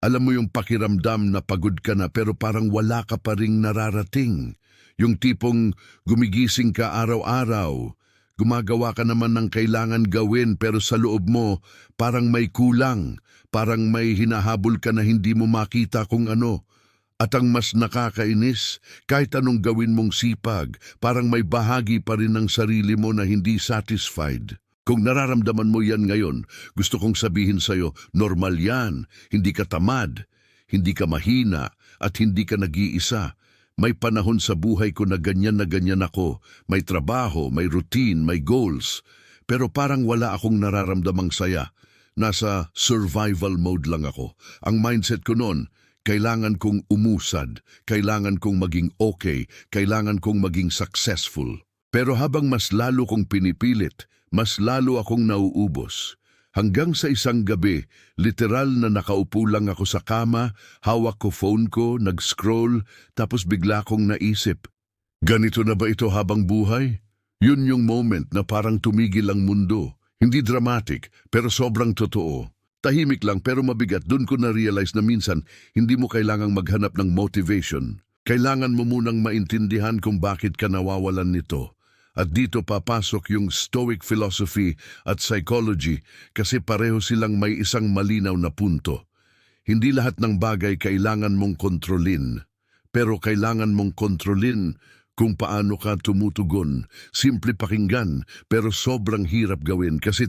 Alam mo yung pakiramdam na pagod ka na pero parang wala ka pa ring nararating. Yung tipong gumigising ka araw-araw, gumagawa ka naman ng kailangan gawin pero sa loob mo parang may kulang, parang may hinahabol ka na hindi mo makita kung ano. At ang mas nakakainis, kahit anong gawin mong sipag, parang may bahagi pa rin ng sarili mo na hindi satisfied. Kung nararamdaman mo yan ngayon, gusto kong sabihin sa'yo, normal yan. Hindi ka tamad, hindi ka mahina, at hindi ka nag-iisa. May panahon sa buhay ko na ganyan ako. May trabaho, may routine, may goals. Pero parang wala akong nararamdamang saya. Nasa survival mode lang ako. Ang mindset ko noon, kailangan kong umusad, kailangan kong maging okay, kailangan kong maging successful. Pero habang mas lalo kong pinipilit, mas lalo akong nauubos. Hanggang sa isang gabi, literal na nakaupo lang ako sa kama, hawak ko phone ko, nag-scroll, tapos bigla kong naisip, ganito na ba ito habang buhay? Yun yung moment na parang tumigil ang mundo. Hindi dramatic, pero sobrang totoo. Tahimik lang pero mabigat, dun ko na-realize na minsan hindi mo kailangang maghanap ng motivation. Kailangan mo munang maintindihan kung bakit ka nawawalan nito. At dito papasok yung Stoic philosophy at psychology kasi pareho silang may isang malinaw na punto. Hindi lahat ng bagay kailangan mong kontrolin, pero kailangan mong kontrolin kung paano ka tumutugon. Simple pakinggan pero sobrang hirap gawin kasi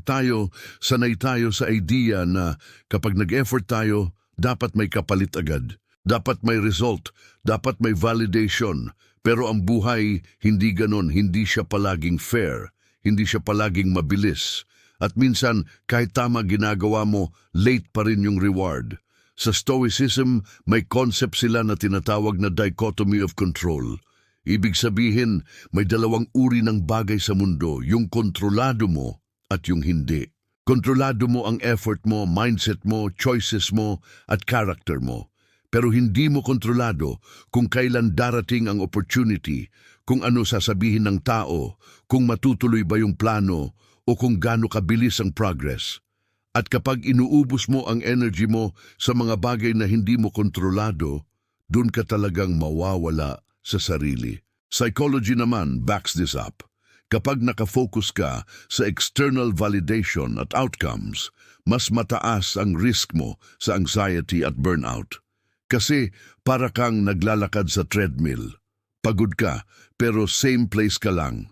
sanay tayo sa idea na kapag nag-effort tayo, dapat may kapalit agad. Dapat may result, dapat may validation. Pero ang buhay, hindi ganon, hindi siya palaging fair, hindi siya palaging mabilis. At minsan, kahit tama ginagawa mo, late pa rin yung reward. Sa Stoicism, may concept sila na tinatawag na dichotomy of control. Ibig sabihin, may dalawang uri ng bagay sa mundo, yung kontrolado mo at yung hindi. Kontrolado mo ang effort mo, mindset mo, choices mo, at character mo. Pero hindi mo kontrolado kung kailan darating ang opportunity, kung ano sasabihin ng tao, kung matutuloy ba yung plano, o kung gaano kabilis ang progress. At kapag inuubos mo ang energy mo sa mga bagay na hindi mo kontrolado, dun ka talagang mawawala sa sarili. Psychology naman backs this up. Kapag nakafocus ka sa external validation at outcomes, mas mataas ang risk mo sa anxiety at burnout. Kasi para kang naglalakad sa treadmill. Pagod ka, pero same place ka lang.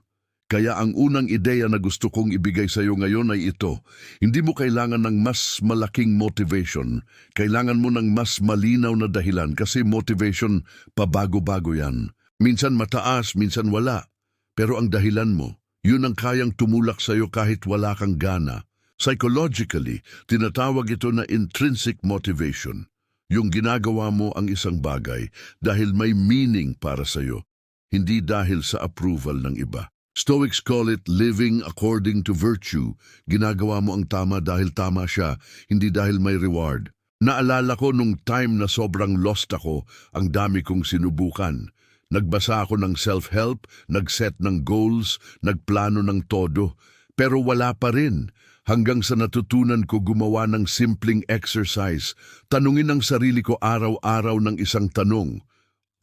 Kaya ang unang ideya na gusto kong ibigay sa iyo ngayon ay ito. Hindi mo kailangan ng mas malaking motivation. Kailangan mo ng mas malinaw na dahilan kasi motivation pabago-bago yan. Minsan mataas, minsan wala. Pero ang dahilan mo, yun ang kayang tumulak sa iyo kahit wala kang gana. Psychologically, tinatawag ito na intrinsic motivation. Yung ginagawa mo ang isang bagay dahil may meaning para sa iyo, hindi dahil sa approval ng iba. Stoics call it living according to virtue. Ginagawa mo ang tama dahil tama siya, hindi dahil may reward. Naalala ko nung time na sobrang lost ako, ang dami kong sinubukan. Nagbasa ako ng self-help, nag-set ng goals, nagplano ng todo, pero wala pa rin. Hanggang sa natutunan ko gumawa ng simpleng exercise, tanungin ang sarili ko araw-araw ng isang tanong.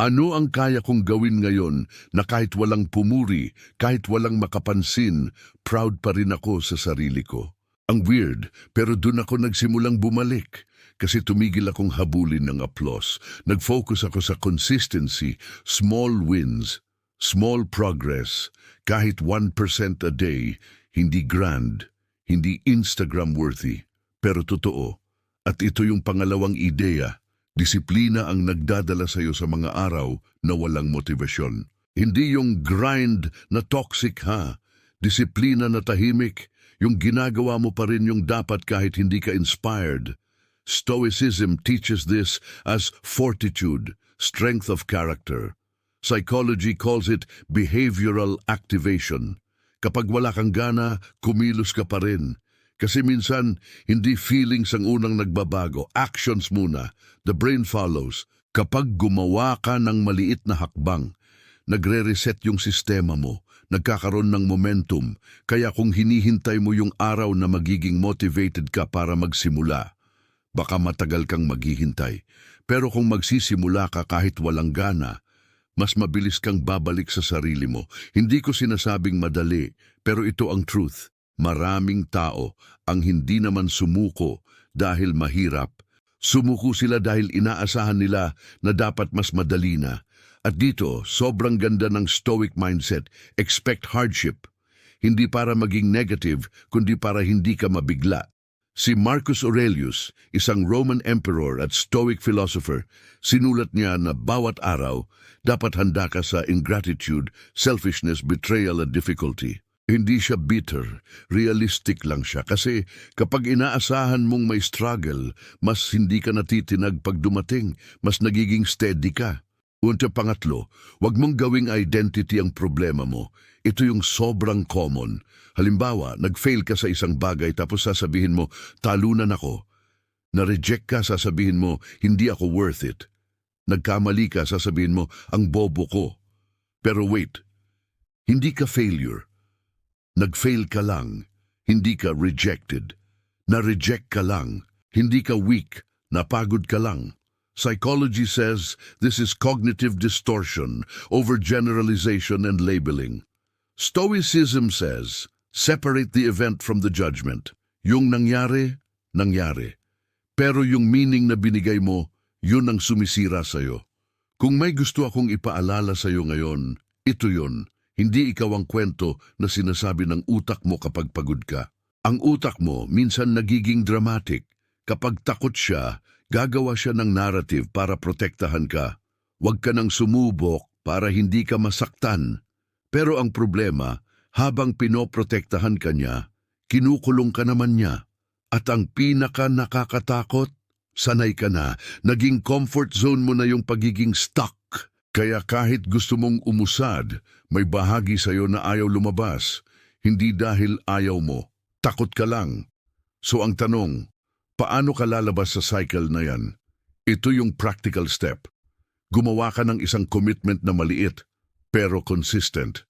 Ano ang kaya kong gawin ngayon na kahit walang pumuri, kahit walang makapansin, proud pa rin ako sa sarili ko? Ang weird, pero dun ako nagsimulang bumalik. Kasi tumigil akong habulin ng applause. Nag-focus ako sa consistency, small wins, small progress, kahit 1% a day, hindi grand. Hindi Instagram-worthy, pero totoo. At ito yung pangalawang ideya, disiplina ang nagdadala sa iyo sa mga araw na walang motivasyon. Hindi yung grind na toxic ha, disiplina na tahimik, yung ginagawa mo pa rin yung dapat kahit hindi ka inspired. Stoicism teaches this as fortitude, strength of character. Psychology calls it behavioral activation. Kapag wala kang gana, kumilos ka pa rin. Kasi minsan, hindi feelings ang unang nagbabago, actions muna. The brain follows. Kapag gumawa ka ng maliit na hakbang, nagre-reset yung sistema mo, nagkakaroon ng momentum. Kaya kung hinihintay mo yung araw na magiging motivated ka para magsimula, baka matagal kang maghihintay. Pero kung magsisimula ka kahit walang gana, mas mabilis kang babalik sa sarili mo. Hindi ko sinasabing madali, pero ito ang truth. Maraming tao ang hindi naman sumuko dahil mahirap. Sumuko sila dahil inaasahan nila na dapat mas madali na. At dito, sobrang ganda ng stoic mindset. Expect hardship. Hindi para maging negative, kundi para hindi ka mabigla. Si Marcus Aurelius, isang Roman emperor at stoic philosopher, sinulat niya na bawat araw dapat handa ka sa ingratitude, selfishness, betrayal at difficulty. Hindi siya bitter, realistic lang siya kasi kapag inaasahan mong may struggle, mas hindi ka natitinag pag dumating, mas nagiging steady ka. Pangatlo, wag mong gawing identity ang problema mo. Ito yung sobrang common. Halimbawa, nag-fail ka sa isang bagay tapos sasabihin mo, talunan ako. Na-reject ka, sasabihin mo, hindi ako worth it. Nagkamali ka, sasabihin mo, ang bobo ko. Pero wait, hindi ka failure. Nag-fail ka lang, hindi ka rejected. Na-reject ka lang, hindi ka weak, napagod ka lang. Psychology says this is cognitive distortion, overgeneralization and labeling. Stoicism says, separate the event from the judgment. Yung nangyari, nangyari. Pero yung meaning na binigay mo, yun ang sumisira sa'yo. Kung may gusto akong ipaalala sa'yo ngayon, ito yun. Hindi ikaw ang kwento na sinasabi ng utak mo kapag pagod ka. Ang utak mo minsan nagiging dramatic. Kapag takot siya, gagawa siya ng narrative para protektahan ka. Huwag ka nang sumubok para hindi ka masaktan. Pero ang problema, habang pinoprotektahan ka niya, kinukulong ka naman niya. At ang pinaka nakakatakot, sanay ka na, naging comfort zone mo na yung pagiging stuck. Kaya kahit gusto mong umusad, may bahagi sa'yo na ayaw lumabas. Hindi dahil ayaw mo, takot ka lang. So ang tanong, paano ka lalabas sa cycle na yan? Ito yung practical step. Gumawa ka ng isang commitment na maliit, pero consistent.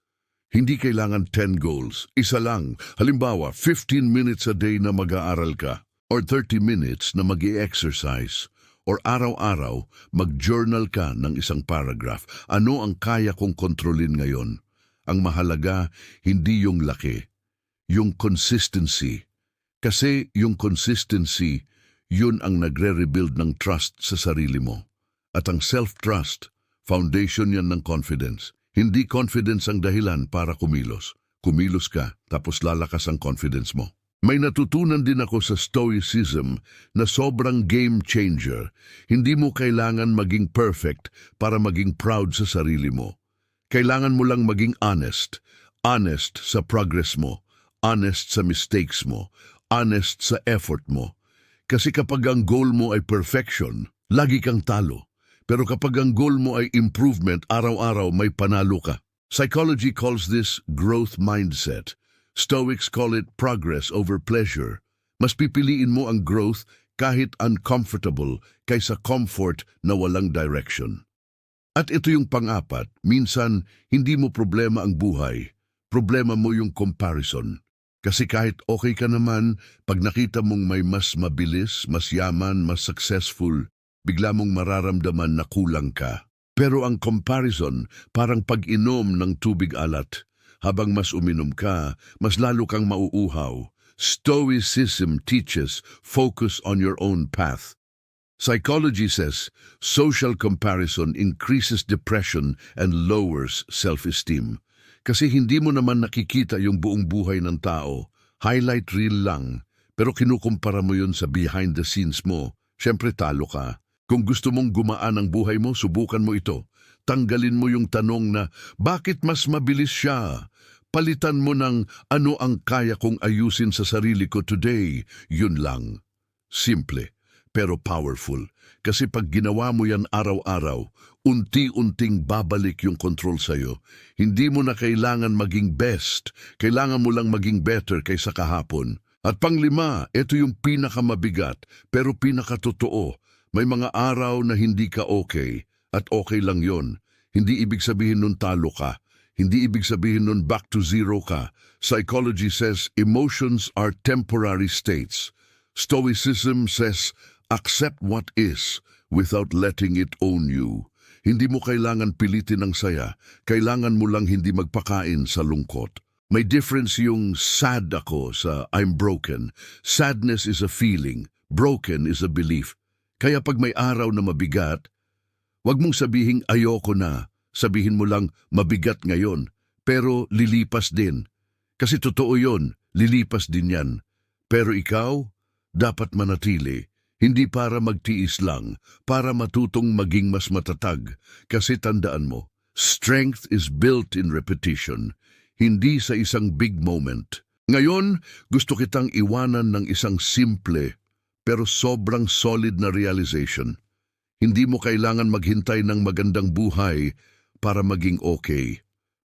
Hindi kailangan 10 goals. Isa lang. Halimbawa, 15 minutes a day na mag-aaral ka. Or 30 minutes na mag-i-exercise. Or araw-araw, mag-journal ka ng isang paragraph. Ano ang kaya kong kontrolin ngayon? Ang mahalaga, hindi yung laki. Yung consistency. Kasi yung consistency, yun ang nagre-rebuild ng trust sa sarili mo. At ang self-trust, foundation yan ng confidence. Hindi confidence ang dahilan para kumilos. Kumilos ka, tapos lalakas ang confidence mo. May natutunan din ako sa Stoicism na sobrang game changer. Hindi mo kailangan maging perfect para maging proud sa sarili mo. Kailangan mo lang maging honest. Honest sa progress mo. Honest sa mistakes mo. Honest sa effort mo. Kasi kapag ang goal mo ay perfection, lagi kang talo. Pero kapag ang goal mo ay improvement, araw-araw may panalo ka. Psychology calls this growth mindset. Stoics call it progress over pleasure. Mas pipiliin mo ang growth kahit uncomfortable kaysa comfort na walang direction. At ito yung pang-apat, minsan hindi mo problema ang buhay. Problema mo yung comparison. Kasi kahit okay ka naman, pag nakita mong may mas mabilis, mas yaman, mas successful, bigla mong mararamdaman na kulang ka. Pero ang comparison parang pag-inom ng tubig alat. Habang mas uminom ka, mas lalo kang mauuhaw. Stoicism teaches focus on your own path. Psychology says social comparison increases depression and lowers self-esteem. Kasi hindi mo naman nakikita yung buong buhay ng tao. Highlight reel lang, pero kinukumpara mo yun sa behind the scenes mo. Siyempre talo ka. Kung gusto mong gumaan ang buhay mo, subukan mo ito. Tanggalin mo yung tanong na, bakit mas mabilis siya? Palitan mo ng, ano ang kaya kong ayusin sa sarili ko today? Yun lang. Simple, pero powerful. Kasi pag ginawa mo yan araw-araw, unti-unting babalik yung control sa'yo. Hindi mo na kailangan maging best. Kailangan mo lang maging better kaysa kahapon. At panglima, ito yung pinakamabigat, pero pinakatotoo. May mga araw na hindi ka okay. At okay lang yon. Hindi ibig sabihin nun talo ka. Hindi ibig sabihin nun back to zero ka. Psychology says emotions are temporary states. Stoicism says Accept what is without letting it own you. Hindi mo kailangan pilitin ang saya, kailangan mo lang hindi magpakain sa lungkot. May difference yung sad ako sa I'm broken. Sadness is a feeling, broken is a belief. Kaya pag may araw na mabigat, wag mong sabihing ayoko na. Sabihin mo lang mabigat ngayon, pero lilipas din. Kasi totoo yon, lilipas din yan. Pero ikaw, dapat manatili. Hindi para magtiis lang, para matutong maging mas matatag. Kasi tandaan mo, strength is built in repetition, hindi sa isang big moment. Ngayon, gusto kitang iwanan ng isang simple pero sobrang solid na realization. Hindi mo kailangan maghintay ng magandang buhay para maging okay.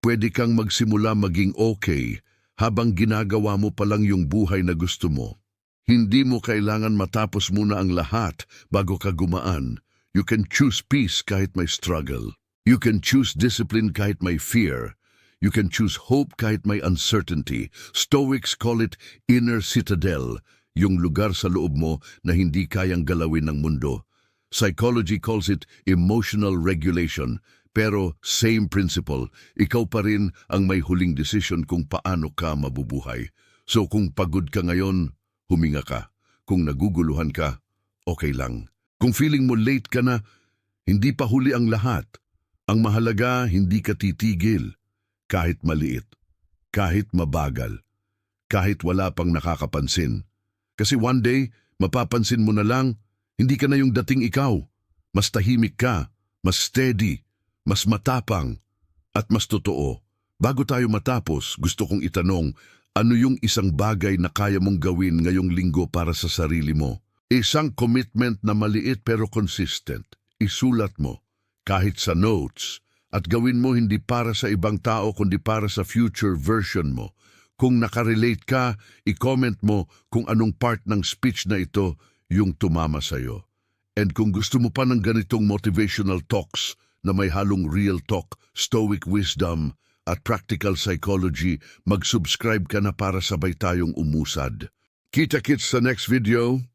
Pwede kang magsimula maging okay habang ginagawa mo pa lang yung buhay na gusto mo. Hindi mo kailangan matapos muna ang lahat bago ka gumaan. You can choose peace kahit may struggle. You can choose discipline kahit may fear. You can choose hope kahit may uncertainty. Stoics call it inner citadel, yung lugar sa loob mo na hindi kayang galawin ng mundo. Psychology calls it emotional regulation, pero same principle, ikaw pa rin ang may huling desisyon kung paano ka mabubuhay. So kung pagod ka ngayon, huminga ka. Kung naguguluhan ka, okay lang. Kung feeling mo late ka na, hindi pa huli ang lahat. Ang mahalaga, hindi ka titigil. Kahit maliit, kahit mabagal, kahit wala pang nakakapansin. Kasi one day, mapapansin mo na lang, hindi ka na yung dating ikaw. Mas tahimik ka, mas steady, mas matapang, at mas totoo. Bago tayo matapos, gusto kong itanong, ano yung isang bagay na kaya mong gawin ngayong linggo para sa sarili mo? Isang commitment na maliit pero consistent. Isulat mo, kahit sa notes, at gawin mo hindi para sa ibang tao kundi para sa future version mo. Kung nakarelate ka, i-comment mo kung anong part ng speech na ito yung tumama sa'yo. And kung gusto mo pa ng ganitong motivational talks na may halong real talk, stoic wisdom, at practical psychology, mag-subscribe ka na para sabay tayong umusad. Kita-kits sa next video.